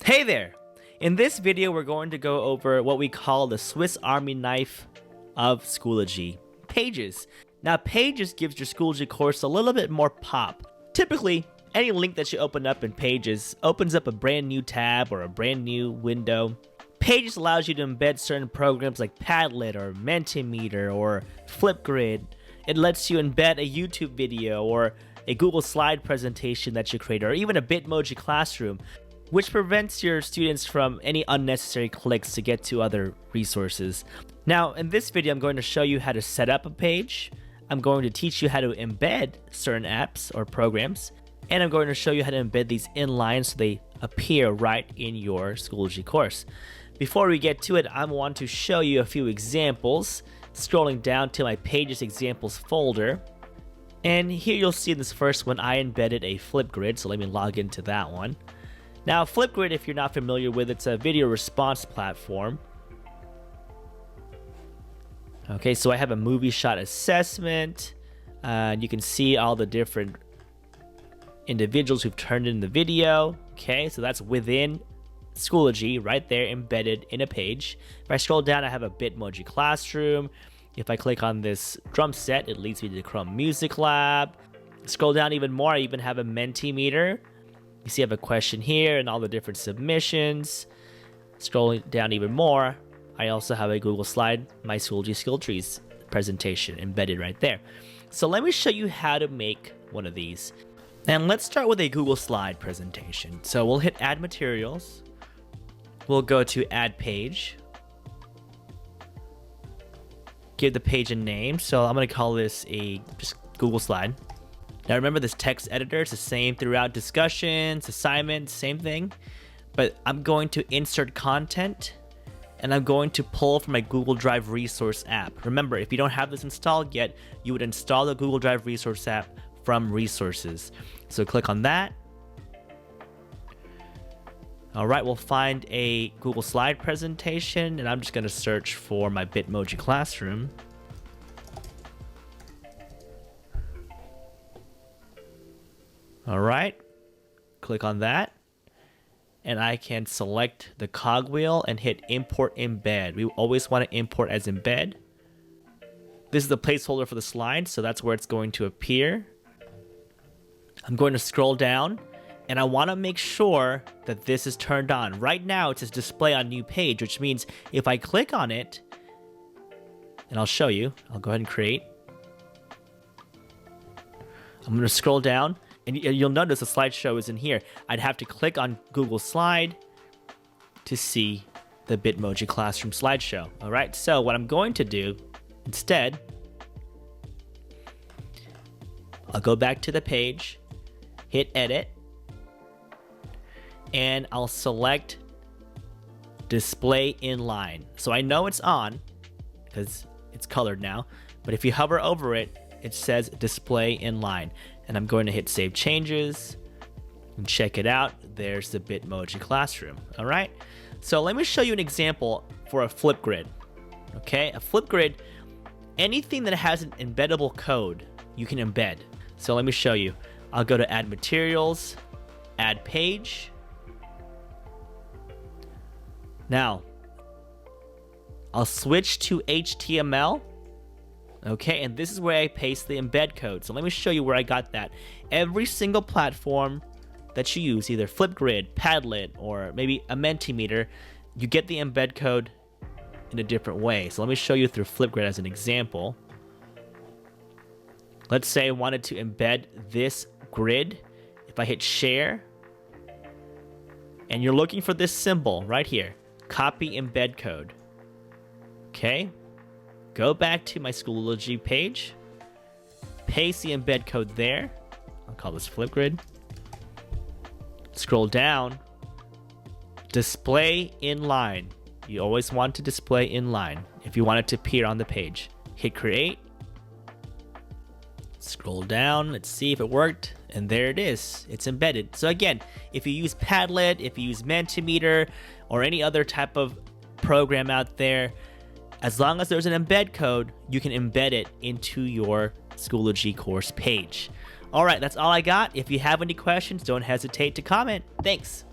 Hey there! In this video, we're going to go over what we call the Swiss Army knife of Schoology, Pages. Now, Pages gives your Schoology course a little bit more pop. Typically, any link that you open up in Pages opens up a brand new tab or a brand new window. Pages allows you to embed certain programs like Padlet or Mentimeter or Flipgrid. It lets you embed a YouTube video or a Google slide presentation that you create, or even a Bitmoji classroom, which prevents your students from any unnecessary clicks to get to other resources. Now, in this video, I'm going to show you how to set up a page. I'm going to teach you how to embed certain apps or programs, and I'm going to show you how to embed these inline so they appear right in your Schoology course. Before we get to it, I want to show you a few examples. Scrolling down to my Pages examples folder, and here you'll see in this first one, I embedded a Flipgrid, so let me log into that one. Now, Flipgrid, if you're not familiar with it, it's a video response platform. Okay, so I have a movie shot assessment. You can see all the different individuals who've turned in the video. Okay, so that's within Schoology, right there, embedded in a page. If I scroll down, I have a Bitmoji classroom. If I click on this drum set, it leads me to the Chrome Music Lab. Scroll down even more, I even have a Mentimeter. You see I have a question here and all the different submissions. Scrolling down even more, I also have a Google slide, my Schoology skill trees presentation embedded right there. So let me show you how to make one of these. And let's start with a Google slide presentation. So we'll hit add materials. We'll go to add page. Give the page a name. So I'm going to call this a just Google slide. Now remember, this text editor is the same throughout discussions, assignments, same thing. But I'm going to insert content, and I'm going to pull from my Google Drive resource app. Remember, if you don't have this installed yet, you would install the Google Drive resource app from resources. So click on that. All right, we'll find a Google slide presentation, and I'm just going to search for my Bitmoji classroom. All right, click on that, and I can select the cogwheel and hit import embed. We always want to import as embed. This is the placeholder for the slide, so that's where it's going to appear. I'm going to scroll down, and I want to make sure that this is turned on. Right now, it says display on new page, which means if I click on it, and I'll show you, I'll go ahead and create. I'm going to scroll down, and you'll notice the slideshow is in here. I'd have to click on Google Slide to see the Bitmoji Classroom slideshow. All right, so what I'm going to do instead, I'll go back to the page, hit edit, and I'll select display inline. So I know it's on because it's colored now, but if you hover over it, it says display inline. And I'm going to hit save changes and check it out. There's the Bitmoji classroom. All right, so let me show you an example for a Flipgrid. Okay, a Flipgrid, anything that has an embeddable code, you can embed. So let me show you. I'll go to add materials, add page. Now, I'll switch to HTML. Okay, and this is where I paste the embed code. So let me show you where I got that. Every single platform that you use, either Flipgrid, Padlet, or maybe a Mentimeter, you get the embed code in a different way. So let me show you through Flipgrid as an example. Let's say I wanted to embed this grid. If I hit share, and you're looking for this symbol right here, copy embed code. Okay. Go back to my Schoology page, paste the embed code there. I'll call this Flipgrid. Scroll down, display inline. You always want to display inline if you want it to appear on the page. Hit create. Scroll down, let's see if it worked, and there it is. It's embedded. So again, if you use Padlet, if you use Mentimeter, or any other type of program out there, as long as there's an embed code, you can embed it into your Schoology course page. All right, that's all I got. If you have any questions, don't hesitate to comment. Thanks.